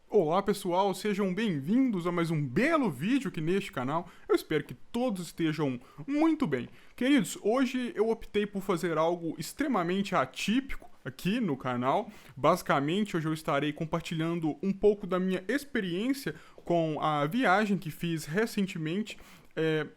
Olá pessoal, sejam bem-vindos a mais um belo vídeo aqui neste canal. Eu espero que todos estejam muito bem. Queridos, hoje eu optei por fazer algo extremamente atípico aqui no canal. Basicamente, hoje eu estarei compartilhando um pouco da minha experiência com a viagem que fiz recentemente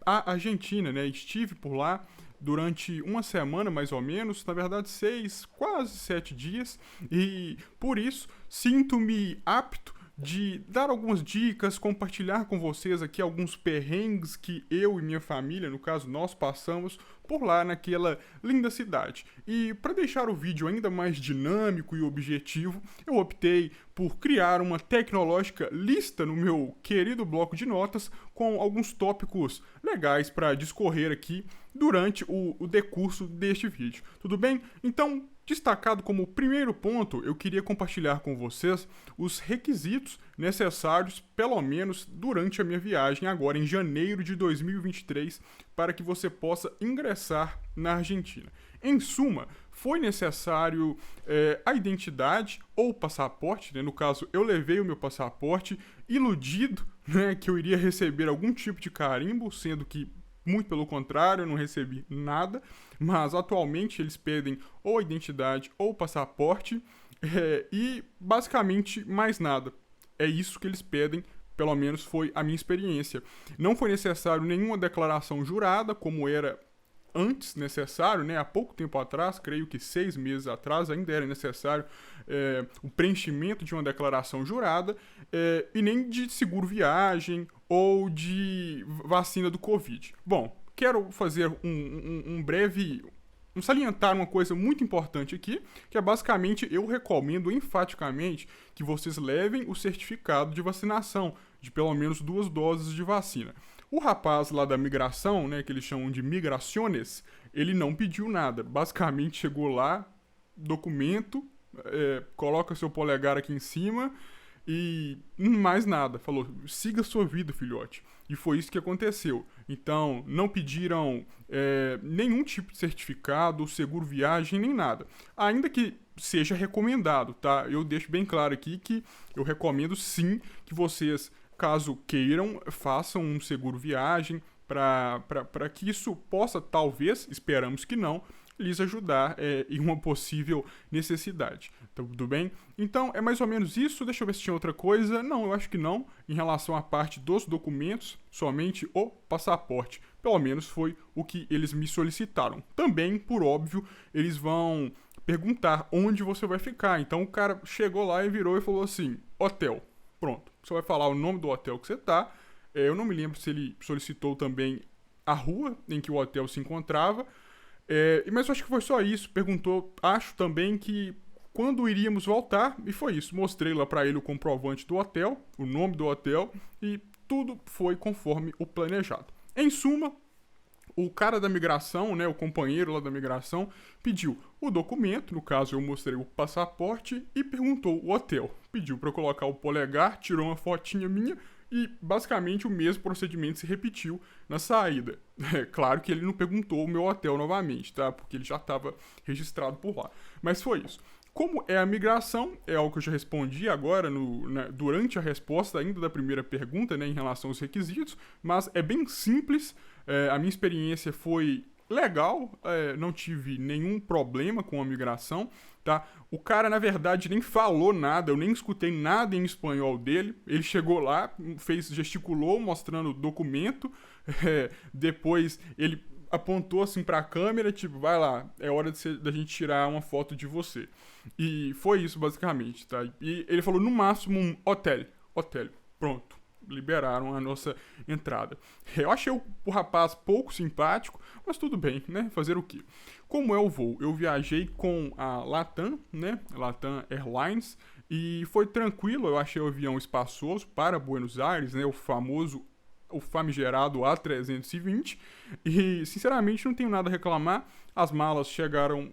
à Argentina, né? Estive por lá durante uma semana mais ou menos, na verdade 6, quase 7 dias, e por isso sinto-me apto de dar algumas dicas, compartilhar com vocês aqui alguns perrengues que eu e minha família, no caso nós passamos por lá naquela linda cidade. E para deixar o vídeo ainda mais dinâmico e objetivo, eu optei por criar uma tecnológica lista no meu querido bloco de notas com alguns tópicos legais para discorrer aqui durante o decurso deste vídeo. Tudo bem? Então, destacado como primeiro ponto, eu queria compartilhar com vocês os requisitos necessários, pelo menos durante a minha viagem agora em janeiro de 2023, para que você possa ingressar na Argentina. Em suma, foi necessário a identidade ou passaporte, né? No caso, eu levei o meu passaporte iludido, né, que eu iria receber algum tipo de carimbo, sendo que muito pelo contrário, eu não recebi nada, mas atualmente eles pedem ou identidade ou passaporte e basicamente mais nada. É isso que eles pedem, pelo menos foi a minha experiência. Não foi necessário nenhuma declaração jurada, como era antes necessário, né? Há pouco tempo atrás, creio que 6 meses atrás, ainda era necessário o preenchimento de uma declaração jurada e nem de seguro viagem ou de vacina do Covid. Bom, quero fazer um breve salientar uma coisa muito importante aqui, que é basicamente eu recomendo enfaticamente que vocês levem o certificado de vacinação, de pelo menos 2 doses de vacina. O rapaz lá da migração, né, que eles chamam de migraciones, ele não pediu nada. Basicamente chegou lá, documento, coloca seu polegar aqui em cima e mais nada. Falou, siga sua vida, filhote. E foi isso que aconteceu. Então, não pediram nenhum tipo de certificado, seguro viagem, nem nada. Ainda que seja recomendado, tá? Eu deixo bem claro aqui que eu recomendo sim que vocês, caso queiram, façam um seguro viagem para que isso possa, talvez, esperamos que não, lhes ajudar em uma possível necessidade. Tudo bem? Então, é mais ou menos isso. Deixa eu ver se tinha outra coisa. Não, eu acho que não. Em relação à parte dos documentos, somente o passaporte. Pelo menos foi o que eles me solicitaram. Também, por óbvio, eles vão perguntar onde você vai ficar. Então, o cara chegou lá e virou e falou assim, hotel. Pronto. Você vai falar o nome do hotel que você tá. Eu não me lembro se ele solicitou também a rua em que o hotel se encontrava. Mas eu acho que foi só isso. Perguntou, acho também que quando iríamos voltar, e foi isso. Mostrei lá pra ele o comprovante do hotel, o nome do hotel, e tudo foi conforme o planejado. Em suma, o cara da migração, né, o companheiro lá da migração, pediu o documento, no caso eu mostrei o passaporte, e perguntou o hotel. Pediu para eu colocar o polegar, tirou uma fotinha minha, e basicamente o mesmo procedimento se repetiu na saída. É claro que ele não perguntou o meu hotel novamente, tá? Porque ele já estava registrado por lá. Mas foi isso. Como é a migração, é algo que eu já respondi agora durante a resposta ainda da primeira pergunta, né, em relação aos requisitos, mas é bem simples. A minha experiência foi legal, não tive nenhum problema com a migração, tá? O cara, na verdade, nem falou nada, eu nem escutei nada em espanhol dele. Ele chegou lá, gesticulou, mostrando o documento, depois ele apontou assim pra câmera, tipo, vai lá, é hora da gente tirar uma foto de você. E foi isso, basicamente, tá? E ele falou, no máximo, um hotel. Hotel. Pronto. Liberaram a nossa entrada. Eu achei o rapaz pouco simpático, mas tudo bem, né? Fazer o quê? Como é o voo? Eu viajei com a Latam, né? Latam Airlines, e foi tranquilo, eu achei o avião espaçoso para Buenos Aires, né? O famigerado A320, e sinceramente não tenho nada a reclamar. As malas chegaram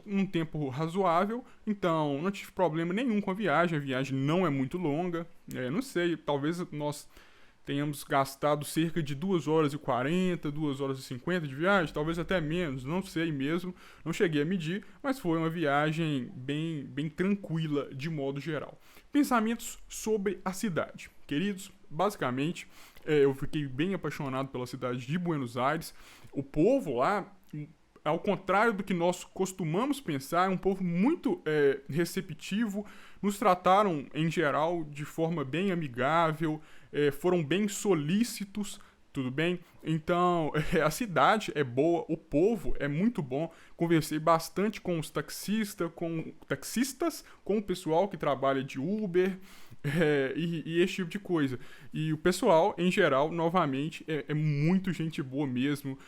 um tempo razoável, então não tive problema nenhum com a viagem não é muito longa, não sei, talvez nós tenhamos gastado cerca de 2 horas e 40, 2 horas e 50 de viagem, talvez até menos, não sei mesmo, não cheguei a medir, mas foi uma viagem bem tranquila de modo geral. Pensamentos sobre a cidade. Queridos, basicamente, eu fiquei bem apaixonado pela cidade de Buenos Aires. O povo lá, ao contrário do que nós costumamos pensar, é um povo muito receptivo, nos trataram, em geral, de forma bem amigável, foram bem solícitos, tudo bem? Então, a cidade é boa, o povo é muito bom. Conversei bastante com os taxistas, com o pessoal que trabalha de Uber, e esse tipo de coisa. E o pessoal, em geral, novamente, é muito gente boa mesmo.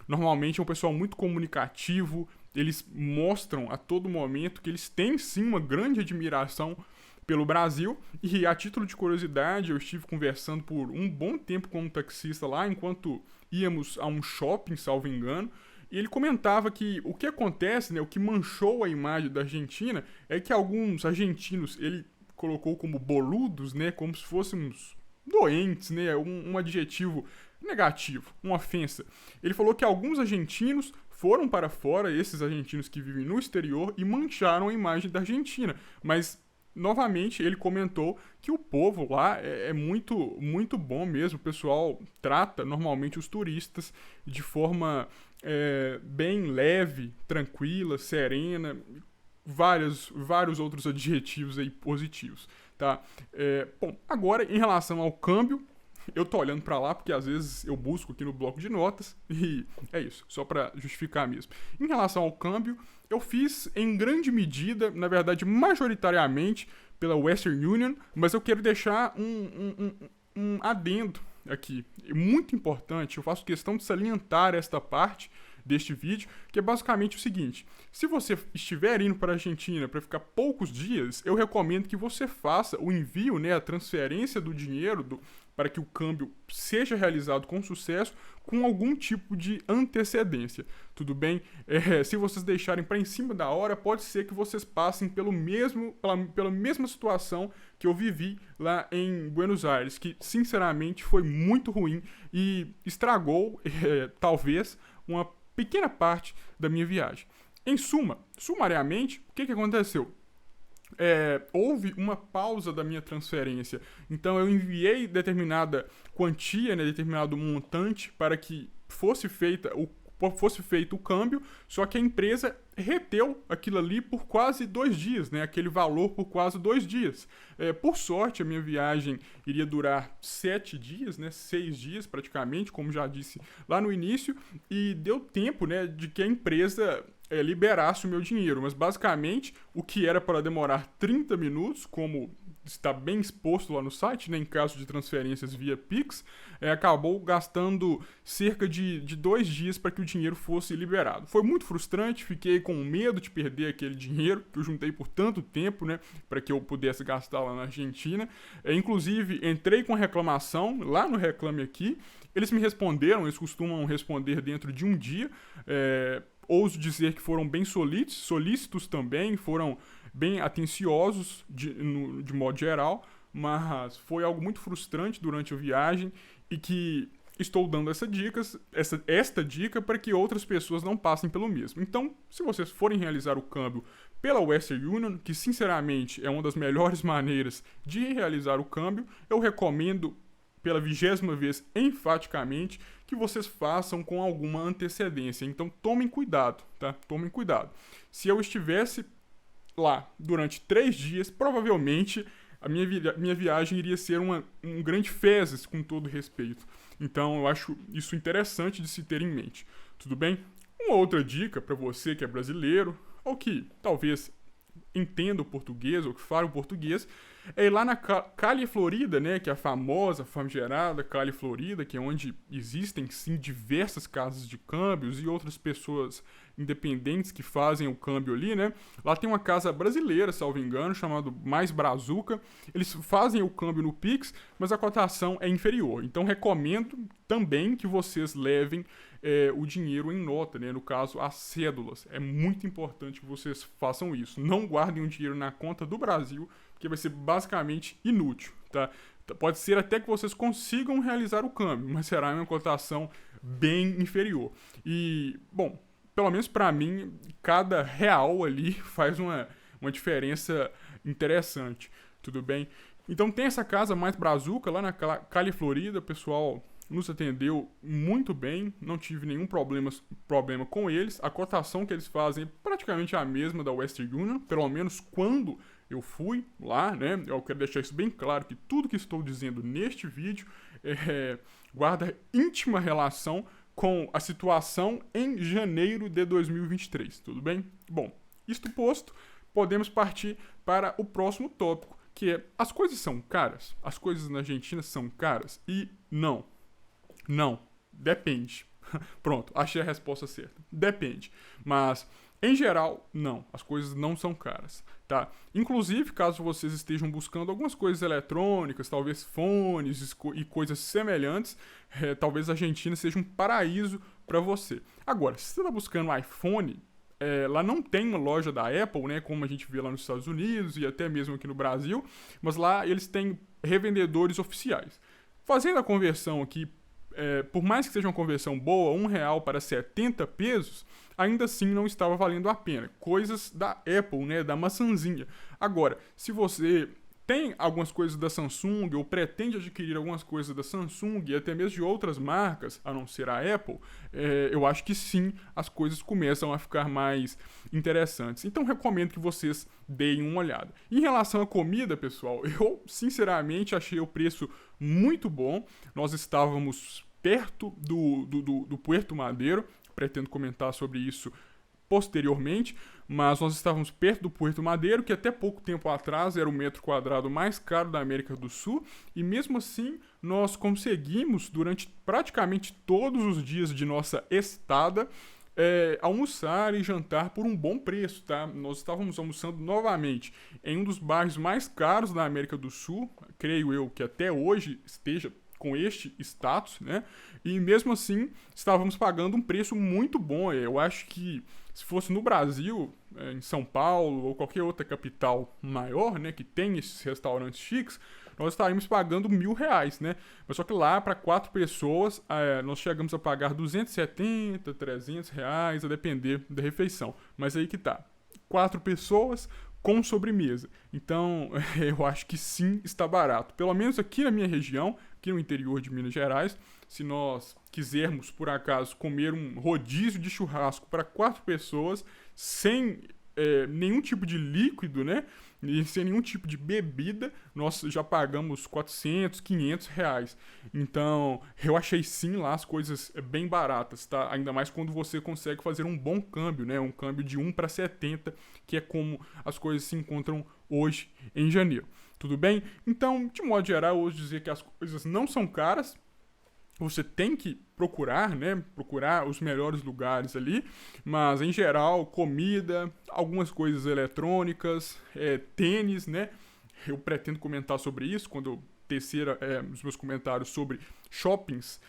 Normalmente é um pessoal muito comunicativo. Eles mostram a todo momento que eles têm sim uma grande admiração pelo Brasil. E a título de curiosidade, eu estive conversando por um bom tempo com um taxista lá, enquanto íamos a um shopping, salvo engano. E ele comentava que o que acontece, né, o que manchou a imagem da Argentina, é que alguns argentinos, ele colocou como boludos, né, como se fôssemos doentes, né, um adjetivo negativo, uma ofensa. Ele falou que alguns argentinos foram para fora, esses argentinos que vivem no exterior, e mancharam a imagem da Argentina. Mas, novamente, ele comentou que o povo lá é muito bom mesmo. O pessoal trata normalmente os turistas de forma bem leve, tranquila, serena, vários outros adjetivos aí positivos, tá? Bom, agora em relação ao câmbio, eu tô olhando para lá porque às vezes eu busco aqui no bloco de notas e é isso, só para justificar mesmo. Em relação ao câmbio, eu fiz em grande medida, na verdade majoritariamente pela Western Union, mas eu quero deixar um adendo aqui, muito importante. Eu faço questão de salientar esta parte deste vídeo, que é basicamente o seguinte: se você estiver indo para a Argentina para ficar poucos dias, eu recomendo que você faça o envio, né, a transferência do dinheiro para que o câmbio seja realizado com sucesso, com algum tipo de antecedência, tudo bem? Se vocês deixarem para em cima da hora, pode ser que vocês passem pela mesma situação que eu vivi lá em Buenos Aires, que sinceramente foi muito ruim e estragou, talvez, uma pequena parte da minha viagem. Em suma, sumariamente, o que aconteceu? Houve uma pausa da minha transferência. Então eu enviei determinada quantia, né, determinado montante para que fosse feito o câmbio, só que a empresa reteu aquilo ali por quase 2 dias, né, aquele valor por quase 2 dias. Por sorte, a minha viagem iria durar 7 dias, né, 6 dias praticamente, como já disse lá no início, e deu tempo, né, de que a empresa liberasse o meu dinheiro, mas basicamente o que era para demorar 30 minutos, como está bem exposto lá no site, né, em caso de transferências via Pix, acabou gastando cerca de 2 dias para que o dinheiro fosse liberado. Foi muito frustrante, fiquei com medo de perder aquele dinheiro que eu juntei por tanto tempo, né, para que eu pudesse gastar lá na Argentina. Inclusive, entrei com reclamação lá no Reclame Aqui, eles me responderam, eles costumam responder dentro de um dia. Ouso dizer que foram bem solícitos também, foram bem atenciosos de modo geral, mas foi algo muito frustrante durante a viagem e que estou dando esta dica para que outras pessoas não passem pelo mesmo. Então, se vocês forem realizar o câmbio pela Western Union, que sinceramente é uma das melhores maneiras de realizar o câmbio, eu recomendo pela 20ª vez, enfaticamente, que vocês façam com alguma antecedência. Então, tomem cuidado, tá? Tomem cuidado. Se eu estivesse lá durante 3 dias, provavelmente a minha viagem iria ser um grande fezes, com todo respeito. Então, eu acho isso interessante de se ter em mente. Tudo bem? Uma outra dica para você que é brasileiro, ou que talvez entenda o português, ou que fale o português, é ir lá na Cali Florida, né, que é a famosa, famigerada Cali Florida, que é onde existem, sim, diversas casas de câmbios e outras pessoas independentes que fazem o câmbio ali, né. Lá tem uma casa brasileira, salvo engano, chamada Mais Brazuca. Eles fazem o câmbio no Pix, mas a cotação é inferior. Então, recomendo também que vocês levem o dinheiro em nota, né, no caso, as cédulas. É muito importante que vocês façam isso. Não guardem o dinheiro na conta do Brasil, porque vai ser basicamente inútil, tá? Pode ser até que vocês consigam realizar o câmbio, mas será uma cotação bem inferior. E, bom, pelo menos para mim, cada real ali faz uma diferença interessante, tudo bem? Então tem essa casa mais brazuca lá na Cali, Florida, o pessoal nos atendeu muito bem, não tive nenhum problema com eles. A cotação que eles fazem é praticamente a mesma da Western Union, pelo menos quando eu fui lá, né? Eu quero deixar isso bem claro, que tudo que estou dizendo neste vídeo guarda íntima relação com a situação em janeiro de 2023, tudo bem? Bom, isto posto, podemos partir para o próximo tópico, que é: as coisas são caras? As coisas na Argentina são caras? E não. Não. Depende. Pronto, achei a resposta certa. Depende. Mas, em geral, não. As coisas não são caras, tá? Inclusive, caso vocês estejam buscando algumas coisas eletrônicas, talvez fones e coisas semelhantes, talvez a Argentina seja um paraíso para você. Agora, se você está buscando iPhone, lá não tem uma loja da Apple, né, como a gente vê lá nos Estados Unidos e até mesmo aqui no Brasil, mas lá eles têm revendedores oficiais. Fazendo a conversão aqui, por mais que seja uma conversão boa, R$1 para 70 pesos, ainda assim não estava valendo a pena. Coisas da Apple, né, da maçãzinha. Agora, se você tem algumas coisas da Samsung ou pretende adquirir algumas coisas da Samsung e até mesmo de outras marcas, a não ser a Apple, eu acho que sim, as coisas começam a ficar mais interessantes. Então recomendo que vocês deem uma olhada. Em relação à comida, pessoal, eu sinceramente achei o preço muito bom. Nós estávamos perto do Puerto Madero, pretendo comentar sobre isso posteriormente, mas nós estávamos perto do Puerto Madero, que até pouco tempo atrás era o metro quadrado mais caro da América do Sul, e mesmo assim nós conseguimos, durante praticamente todos os dias de nossa estada, almoçar e jantar por um bom preço, tá? Nós estávamos almoçando novamente em um dos bairros mais caros da América do Sul, creio eu que até hoje esteja com este status, né? E mesmo assim estávamos pagando um preço muito bom. Eu acho que se fosse no Brasil, em São Paulo ou qualquer outra capital maior, né, que tem esses restaurantes chiques, nós estaríamos pagando R$1.000, né? Mas só que lá, para 4 pessoas, nós chegamos a pagar R$270, R$300, a depender da refeição. Mas aí que tá. 4 pessoas com sobremesa. Então, eu acho que sim, está barato. Pelo menos aqui na minha região, aqui no interior de Minas Gerais, se nós quisermos, por acaso, comer um rodízio de churrasco para 4 pessoas, sem nenhum tipo de líquido, né? E sem nenhum tipo de bebida, nós já pagamos R$400, R$500. Então, eu achei sim lá as coisas bem baratas, tá? Ainda mais quando você consegue fazer um bom câmbio, né? Um câmbio de 1 para 70, que é como as coisas se encontram hoje em janeiro. Tudo bem? Então, de modo geral, eu vou dizer que as coisas não são caras. Você tem que procurar, né? Procurar os melhores lugares ali. Mas, em geral, comida, algumas coisas eletrônicas, tênis, né? Eu pretendo comentar sobre isso quando eu tecer os meus comentários sobre shoppings.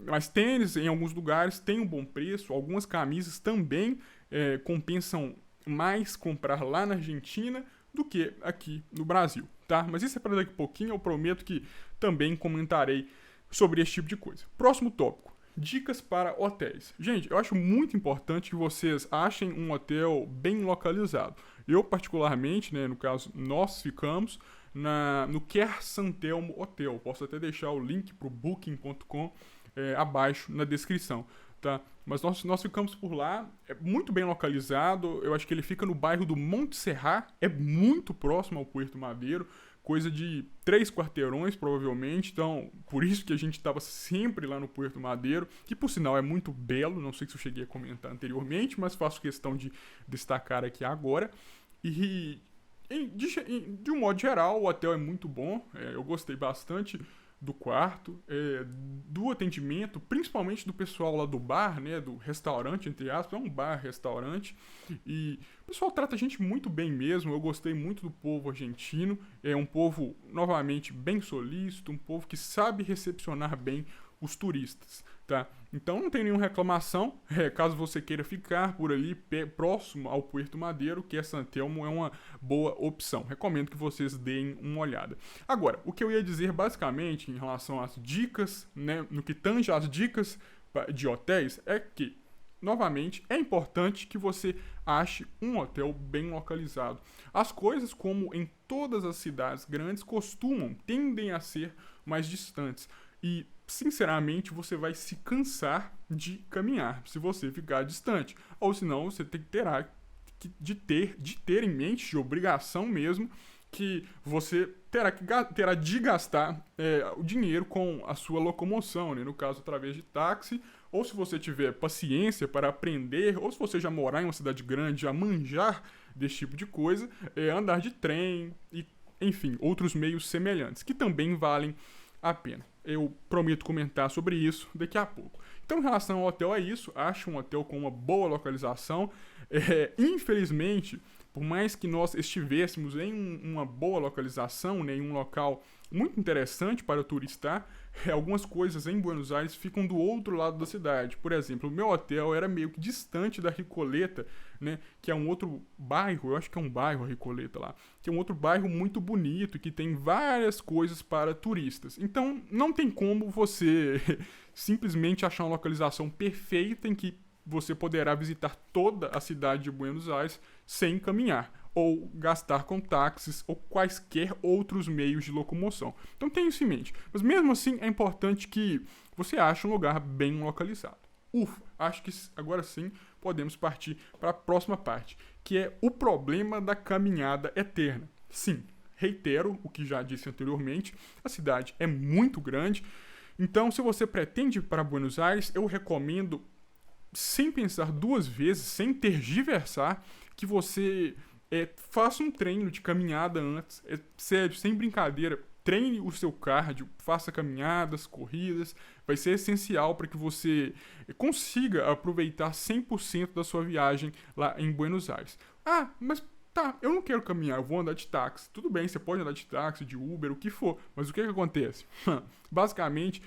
Mas tênis, em alguns lugares, tem um bom preço. Algumas camisas também compensam mais comprar lá na Argentina do que aqui no Brasil, tá? Mas isso é para daqui a pouquinho. Eu prometo que também comentarei sobre esse tipo de coisa. Próximo tópico: dicas para hotéis. Gente, eu acho muito importante que vocês achem um hotel bem localizado. Eu, particularmente, né, no caso, nós ficamos no Quer Santelmo Hotel. Posso até deixar o link para o booking.com abaixo na descrição, tá? Mas nós ficamos por lá, é muito bem localizado. Eu acho que ele fica no bairro do Monte Serrat, é muito próximo ao Puerto Madero, coisa de 3 quarteirões, provavelmente. Então, por isso que a gente estava sempre lá no Puerto Madero, que por sinal é muito belo. Não sei se eu cheguei a comentar anteriormente, mas faço questão de destacar aqui agora. E de um modo geral, o hotel é muito bom. Eu gostei bastante do quarto, do atendimento, principalmente do pessoal lá do bar, né, do restaurante, entre aspas. É um bar-restaurante, e o pessoal trata a gente muito bem mesmo. Eu gostei muito do povo argentino. É um povo, novamente, bem solícito, um povo que sabe recepcionar bem os turistas, tá? Então não tem nenhuma reclamação, caso você queira ficar por ali próximo ao Puerto Madeiro, que San Telmo é uma boa opção. Recomendo que vocês deem uma olhada. Agora, o que eu ia dizer basicamente em relação às dicas, né, no que tange às dicas de hotéis, é que, novamente, é importante que você ache um hotel bem localizado. As coisas, como em todas as cidades grandes, tendem a ser mais distantes. E, sinceramente, você vai se cansar de caminhar se você ficar distante. Ou senão você terá de ter em mente, de obrigação mesmo, que você terá de gastar o dinheiro com a sua locomoção, né? No caso, através de táxi, ou se você tiver paciência para aprender, ou se você já morar em uma cidade grande, já manjar desse tipo de coisa, andar de trem e, enfim, outros meios semelhantes, que também valem a pena. Eu prometo comentar sobre isso daqui a pouco. Então, em relação ao hotel, é isso. Acho um hotel com uma boa localização. Infelizmente, por mais que nós estivéssemos em uma boa localização, né, em um local muito interessante para o turistar, algumas coisas em Buenos Aires ficam do outro lado da cidade. Por exemplo, o meu hotel era meio que distante da Recoleta, né, que é um outro bairro, eu acho que é um bairro a Recoleta lá, que é um outro bairro muito bonito, que tem várias coisas para turistas. Então, não tem como você simplesmente achar uma localização perfeita em que você poderá visitar toda a cidade de Buenos Aires sem caminhar, ou gastar com táxis ou quaisquer outros meios de locomoção. Então tenha isso em mente. Mas mesmo assim é importante que você ache um lugar bem localizado. Ufa, acho que agora sim podemos partir para a próxima parte, que é o problema da caminhada eterna. Sim, reitero o que já disse anteriormente, a cidade é muito grande, então se você pretende ir para Buenos Aires, eu recomendo, sem pensar duas vezes, sem tergiversar, que você faça um treino de caminhada antes. Sério, sem brincadeira, treine o seu cardio, faça caminhadas, corridas. Vai ser essencial para que você consiga aproveitar 100% da sua viagem lá em Buenos Aires. Ah, mas tá, eu não quero caminhar, eu vou andar de táxi. Tudo bem, você pode andar de táxi, de Uber, o que for. Mas o que acontece? Basicamente,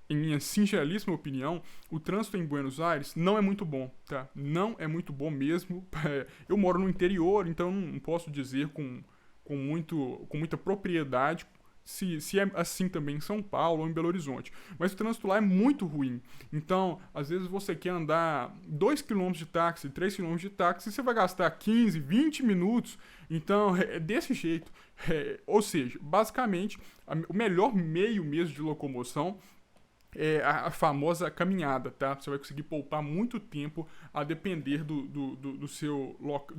em minha singelíssima opinião, o trânsito em Buenos Aires não é muito bom, tá? Não é muito bom mesmo. Eu moro no interior, então não posso dizer com muita propriedade se é assim também em São Paulo ou em Belo Horizonte. Mas o trânsito lá é muito ruim. Então, às vezes você quer andar 2 km de táxi, 3 km de táxi, e você vai gastar 15, 20 minutos. Então, é desse jeito. Ou seja, basicamente, o melhor meio mesmo de locomoção é a famosa caminhada, tá? Você vai conseguir poupar muito tempo a depender do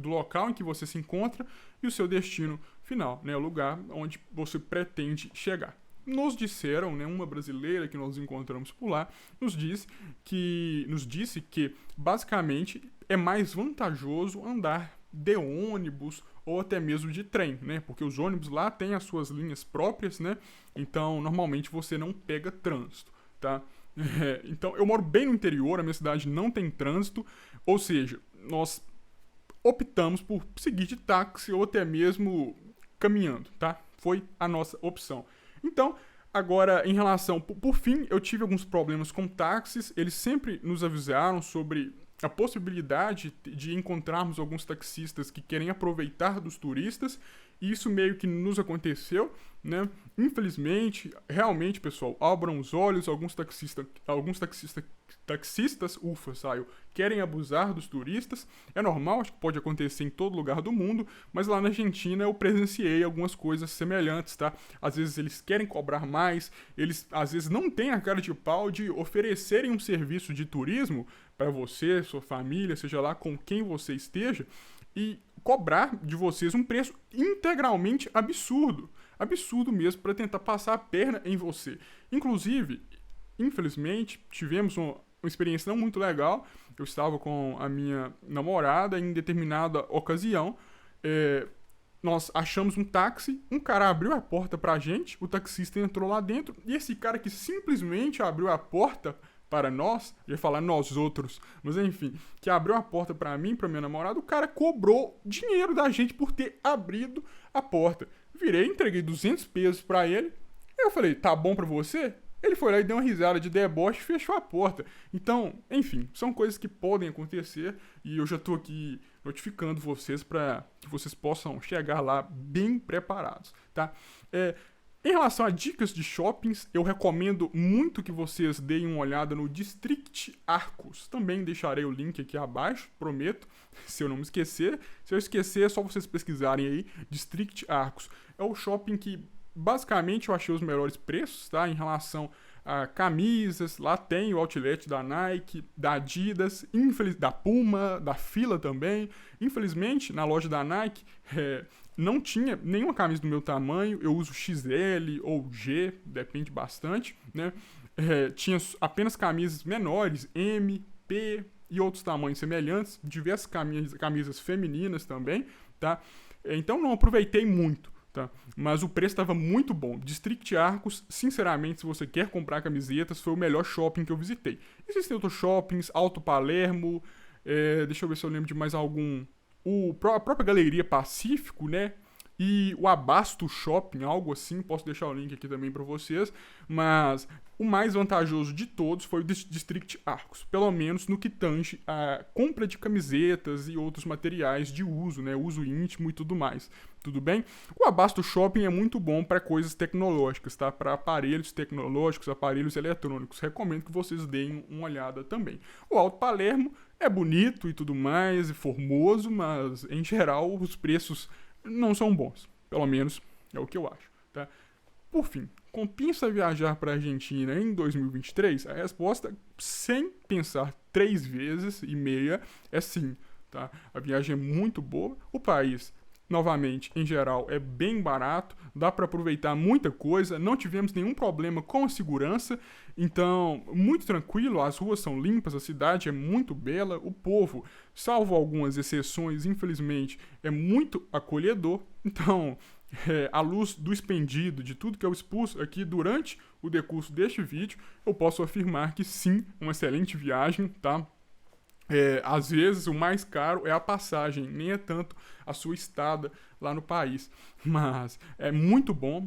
local em que você se encontra e o seu destino final, né? O lugar onde você pretende chegar. Nos disseram, né, uma brasileira que nós encontramos por lá, nos disse que basicamente é mais vantajoso andar de ônibus ou até mesmo de trem, né? Porque os ônibus lá têm as suas linhas próprias, né? Então, normalmente você não pega trânsito. Tá? Então, eu moro bem no interior, a minha cidade não tem trânsito, ou seja, nós optamos por seguir de táxi ou até mesmo caminhando, tá? Foi a nossa opção. Então, agora, em relação... Por fim, eu tive alguns problemas com táxis, eles sempre nos avisaram sobre a possibilidade de encontrarmos alguns taxistas que querem aproveitar dos turistas, e isso meio que nos aconteceu, né? Infelizmente, realmente, pessoal, abram os olhos, alguns taxistas, querem abusar dos turistas. É normal, acho que pode acontecer em todo lugar do mundo, mas lá na Argentina eu presenciei algumas coisas semelhantes, tá? Às vezes eles querem cobrar mais, eles às vezes não têm a cara de pau de oferecerem um serviço de turismo para você, sua família, seja lá com quem você esteja, e cobrar de vocês um preço integralmente absurdo. Absurdo mesmo, para tentar passar a perna em você. Inclusive, infelizmente, tivemos uma experiência não muito legal. Eu estava com a minha namorada em determinada ocasião. Nós achamos um táxi, um cara abriu a porta pra gente, o taxista entrou lá dentro, e esse cara que simplesmente abriu a porta para nós, eu ia falar nós outros, mas enfim, que abriu a porta para mim, para minha namorada, o cara cobrou dinheiro da gente por ter abrido a porta. Virei, entreguei 200 pesos para ele, eu falei, tá bom para você? Ele foi lá e deu uma risada de deboche e fechou a porta. Então, enfim, são coisas que podem acontecer e eu já tô aqui notificando vocês para que vocês possam chegar lá bem preparados, tá? Em relação a dicas de shoppings, eu recomendo muito que vocês deem uma olhada no District Arcos. Também deixarei o link aqui abaixo, prometo, se eu não me esquecer. Se eu esquecer, é só vocês pesquisarem aí, District Arcos. É o shopping que, basicamente, eu achei os melhores preços, tá? Em relação a camisas, lá tem o outlet da Nike, da Adidas, da Puma, da Fila também. Infelizmente, na loja da Nike, não tinha nenhuma camisa do meu tamanho, eu uso XL ou G, depende bastante, né? Tinha apenas camisas menores, M, P e outros tamanhos semelhantes, diversas camisas femininas também, tá? Então não aproveitei muito, tá? Mas o preço estava muito bom. District Arcos, sinceramente, se você quer comprar camisetas, foi o melhor shopping que eu visitei. Existem outros shoppings, Alto Palermo, deixa eu ver se eu lembro de mais algum... A própria Galeria Pacífico, né? E o Abasto Shopping, algo assim, posso deixar o link aqui também para vocês, mas o mais vantajoso de todos foi o District Arcos, pelo menos no que tange a compra de camisetas e outros materiais de uso, né, uso íntimo e tudo mais, tudo bem? O Abasto Shopping é muito bom para coisas tecnológicas, tá? Para aparelhos tecnológicos, aparelhos eletrônicos, recomendo que vocês deem uma olhada também. O Alto Palermo é bonito e tudo mais, e formoso, mas em geral os preços não são bons, pelo menos é o que eu acho, tá? Por fim, compensa viajar para a Argentina em 2023? A resposta, sem pensar 3 vezes e meia, é sim, tá? A viagem é muito boa, o país, novamente, em geral, é bem barato, dá para aproveitar muita coisa, não tivemos nenhum problema com a segurança, então, muito tranquilo, as ruas são limpas, a cidade é muito bela, o povo, salvo algumas exceções, infelizmente, é muito acolhedor, então, à luz do expendido, de tudo que eu expus aqui durante o decurso deste vídeo, eu posso afirmar que sim, uma excelente viagem, tá? Às vezes o mais caro é a passagem, nem é tanto a sua estada lá no país. Mas é muito bom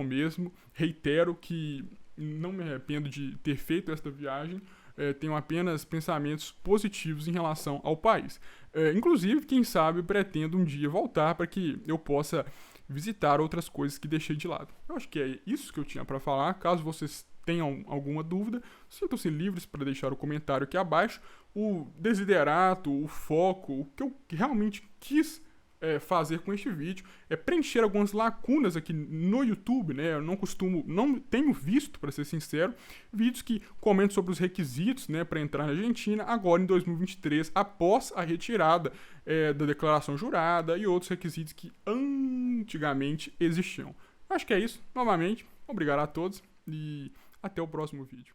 mesmo. Reitero que não me arrependo de ter feito esta viagem. Tenho apenas pensamentos positivos em relação ao país. Inclusive, quem sabe, pretendo um dia voltar para que eu possa visitar outras coisas que deixei de lado. Eu acho que é isso que eu tinha para falar. Caso vocês tenham alguma dúvida, sintam-se livres para deixar o comentário aqui abaixo. O desiderato, o foco, o que eu realmente quis fazer com este vídeo é preencher algumas lacunas aqui no YouTube, né? Eu não tenho visto, para ser sincero, vídeos que comentam sobre os requisitos, né, para entrar na Argentina agora em 2023, após a retirada da declaração jurada e outros requisitos que antigamente existiam. Acho que é isso. Novamente, obrigado a todos e até o próximo vídeo.